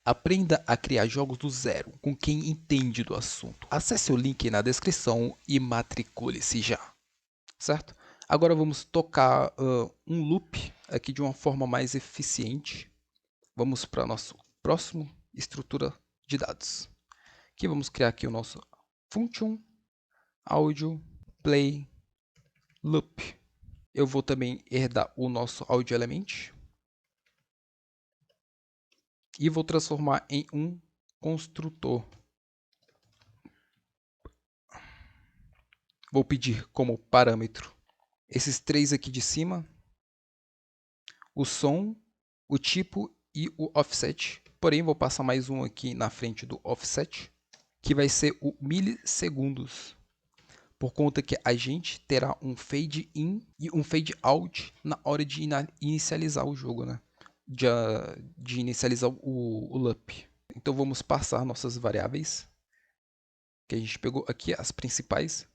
Aprenda a criar jogos do zero com quem entende do assunto. Acesse o link na descrição e matricule-se já, certo? Agora vamos tocar um loop aqui de uma forma mais eficiente. Vamos para a nossa próxima estrutura de dados. Aqui vamos criar aqui o nosso function audio play loop. Eu vou também herdar o nosso audio element e vou transformar em um construtor. Vou pedir como parâmetro esses três aqui de cima, o som, o tipo e o offset. Porém, vou passar mais um aqui na frente do offset, que vai ser o milissegundos, por conta que a gente terá um fade in e um fade out na hora de inicializar o jogo, né? De inicializar o loop. Então vamos passar nossas variáveis, que a gente pegou aqui, as principais.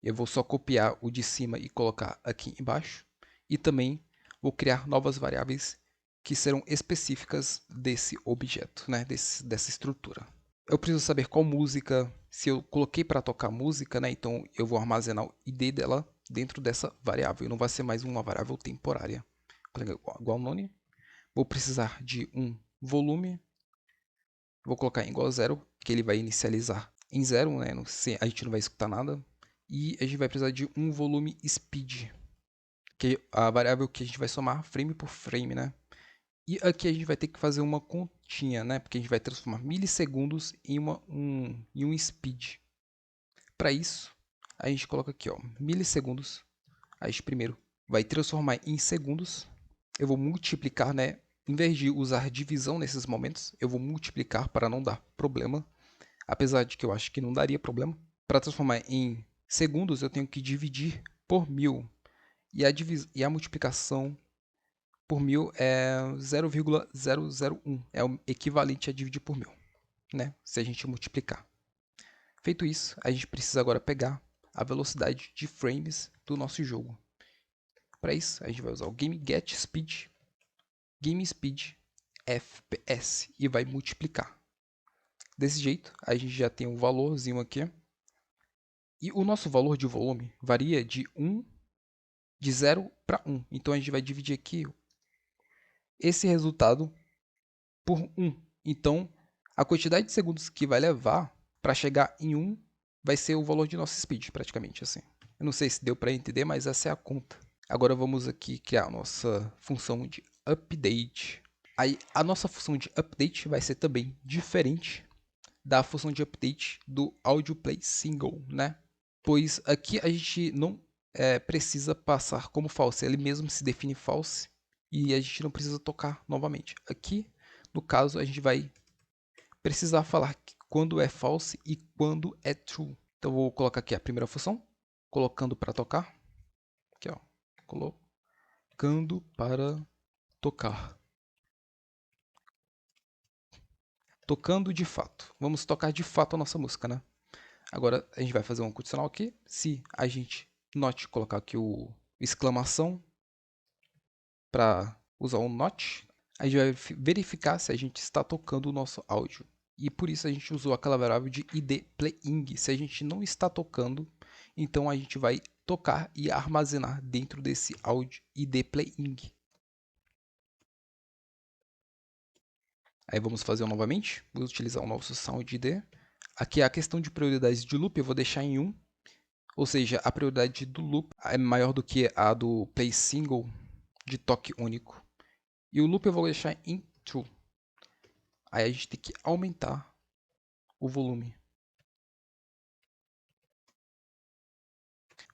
Eu vou só copiar o de cima e colocar aqui embaixo. E também vou criar novas variáveis que serão específicas desse objeto, né? Dessa estrutura. Eu preciso saber qual música, se eu coloquei para tocar música, né? Então eu vou armazenar o ID dela dentro dessa variável. Não vai ser mais uma variável temporária. Igual nome. Vou precisar de um volume. Vou colocar em igual a zero, que ele vai inicializar em zero, né? A gente não vai escutar nada. E a gente vai precisar de um volume speed, que é a variável que a gente vai somar frame por frame, né? E aqui a gente vai ter que fazer uma continha, né? Porque a gente vai transformar milissegundos em um speed. Para isso, a gente coloca aqui, ó, milissegundos. A gente primeiro vai transformar em segundos. Eu vou multiplicar, né? Em vez de usar divisão nesses momentos, eu vou multiplicar para não dar problema. Apesar de que eu acho que não daria problema. Para transformar em segundos, eu tenho que dividir por 1000. E a multiplicação por 1000 é 0,001. É o equivalente a dividir por 1000, né? Se a gente multiplicar. Feito isso, a gente precisa agora pegar a velocidade de frames do nosso jogo. Para isso, a gente vai usar o GameGetSpeed, GameSpeed FPS e vai multiplicar. Desse jeito, a gente já tem um valorzinho aqui. E o nosso valor de volume varia de 0 para 1. Então a gente vai dividir aqui esse resultado por 1. Então a quantidade de segundos que vai levar para chegar em 1 vai ser o valor de nosso speed, praticamente assim. Eu não sei se deu para entender, mas essa é a conta. Agora vamos aqui criar a nossa função de update. Aí a nossa função de update vai ser também diferente da função de update do audio play single, né? Pois aqui a gente não precisa passar como false, ele mesmo se define false e a gente não precisa tocar novamente. Aqui, no caso, a gente vai precisar falar quando é false e quando é true. Então vou colocar aqui a primeira função, colocando para tocar. Aqui, ó, colocando para tocar. Tocando de fato. Vamos tocar de fato a nossa música, né? Agora a gente vai fazer um condicional aqui. Se a gente not colocar aqui o exclamação para usar um not, a gente vai verificar se a gente está tocando o nosso áudio. E por isso a gente usou aquela variável de id playing. Se a gente não está tocando, então a gente vai tocar e armazenar dentro desse áudio id playing. Aí vamos fazer novamente. Vou utilizar o nosso sound id. Aqui a questão de prioridades de loop eu vou deixar em 1. Ou seja, a prioridade do loop é maior do que a do play single de toque único. E o loop eu vou deixar em true. Aí a gente tem que aumentar o volume.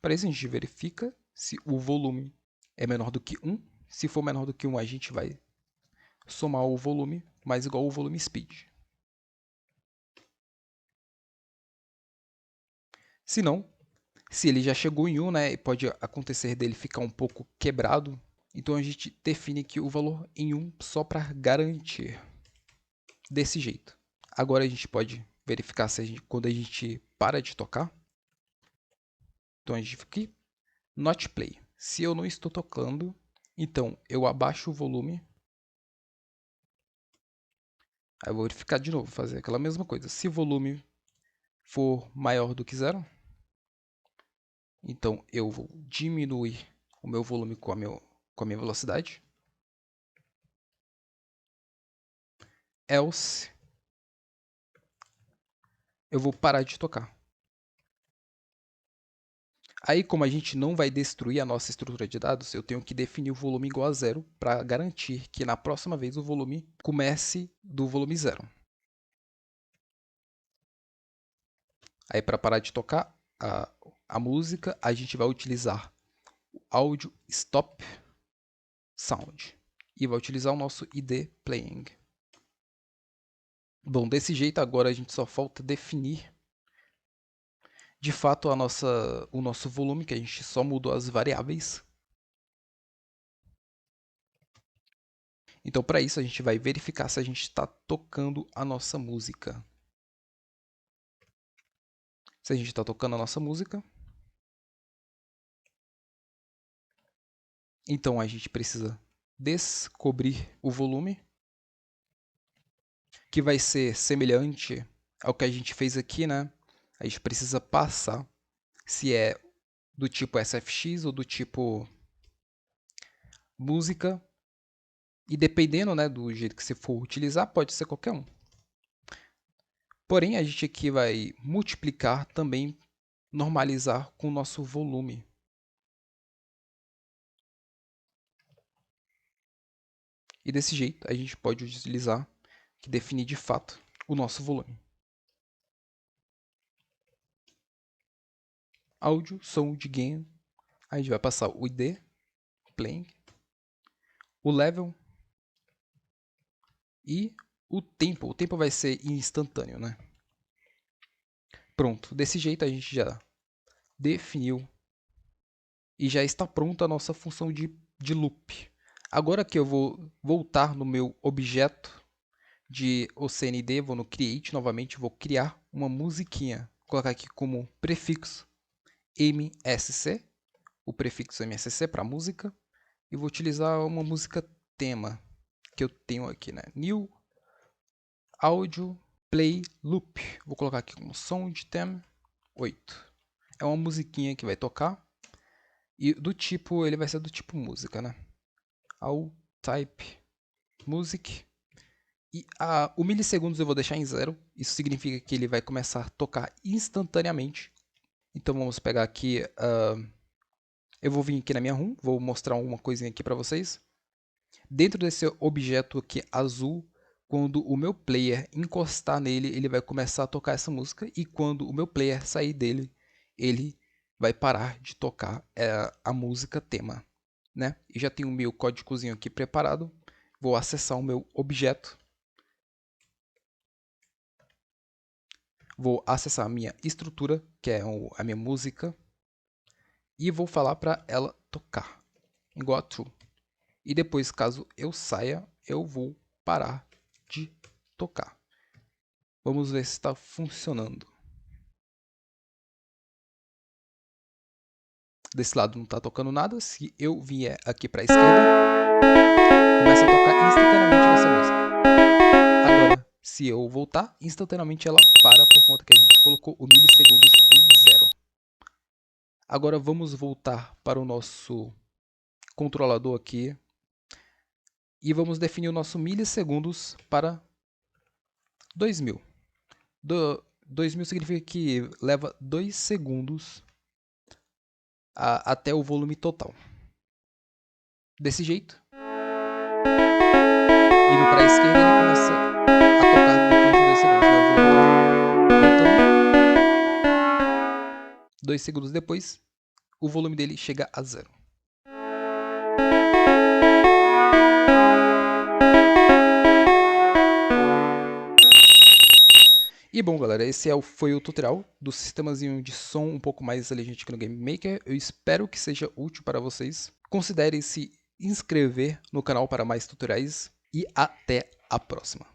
Para isso a gente verifica se o volume é menor do que 1. Se for menor do que 1, a gente vai somar o volume mais igual ao volume speed. Se não, se ele já chegou em 1, né, pode acontecer dele ficar um pouco quebrado. Então a gente define aqui o valor em 1 só para garantir. Desse jeito. Agora a gente pode verificar se quando a gente para de tocar. Então a gente fica aqui, not play. Se eu não estou tocando, então eu abaixo o volume Aí eu vou verificar de novo, fazer aquela mesma coisa. Se o volume for maior do que 0, então eu vou diminuir o meu volume com a minha velocidade. Else, eu vou parar de tocar. Aí, como a gente não vai destruir a nossa estrutura de dados, eu tenho que definir o volume igual a 0 para garantir que na próxima vez o volume comece do volume 0. Aí, para parar de tocar a música, a gente vai utilizar o áudio stop sound e vai utilizar o nosso ID playing. Bom, desse jeito agora a gente só falta definir de fato o nosso volume, que a gente só mudou as variáveis. Então, para isso, a gente vai verificar se a gente está tocando a nossa música. Se a gente está tocando a nossa música, então a gente precisa descobrir o volume, que vai ser semelhante ao que a gente fez aqui, né? A gente precisa passar se é do tipo SFX ou do tipo música. E dependendo, né, do jeito que você for utilizar, pode ser qualquer um. Porém, a gente aqui vai multiplicar também, normalizar com o nosso volume. E desse jeito, a gente pode utilizar, que definir de fato o nosso volume. Áudio, som de gain, a gente vai passar o ID, playing, o level e o tempo. O tempo vai ser instantâneo, né? Pronto, desse jeito a gente já definiu e já está pronta a nossa função de loop. Agora que eu vou voltar no meu objeto de OCND, vou no create novamente, vou criar uma musiquinha. Vou colocar aqui como prefixo MSC, o prefixo MSC para música, e vou utilizar uma música tema que eu tenho aqui, né? New Audio Play Loop. Vou colocar aqui como Sound Theme 8. É uma musiquinha que vai tocar e do tipo, ele vai ser do tipo música, né? All Type Music. E o milissegundos eu vou deixar em 0. Isso significa que ele vai começar a tocar instantaneamente. Então vamos pegar aqui. Eu vou vir aqui na minha room, vou mostrar uma coisinha aqui para vocês. Dentro desse objeto aqui azul, quando o meu player encostar nele, ele vai começar a tocar essa música. E quando o meu player sair dele, ele vai parar de tocar a música tema, né? E já tenho o meu códigozinho aqui preparado. Vou acessar o meu objeto. Vou acessar a minha estrutura, que é a minha música. E vou falar para ela tocar, igual a true. E depois, caso eu saia, eu vou parar de tocar. Vamos ver se está funcionando. Desse lado não está tocando nada. Se eu vier aqui para a esquerda, começa a tocar instantaneamente nessa música. Agora, se eu voltar, instantaneamente ela para por conta que a gente colocou o milissegundos em 0. Agora vamos voltar para o nosso controlador aqui. E vamos definir o nosso milissegundos para 2000. 2000 significa que leva 2 segundos até o volume total. Desse jeito. Indo para a esquerda, ele começa a tocar depois de 2 segundos. Né? O volume então, 2 segundos depois, o volume dele chega a 0. E bom, galera, esse foi o tutorial do sistemazinho de som um pouco mais inteligente aqui no Game Maker. Eu espero que seja útil para vocês. Considerem se inscrever no canal para mais tutoriais e até a próxima.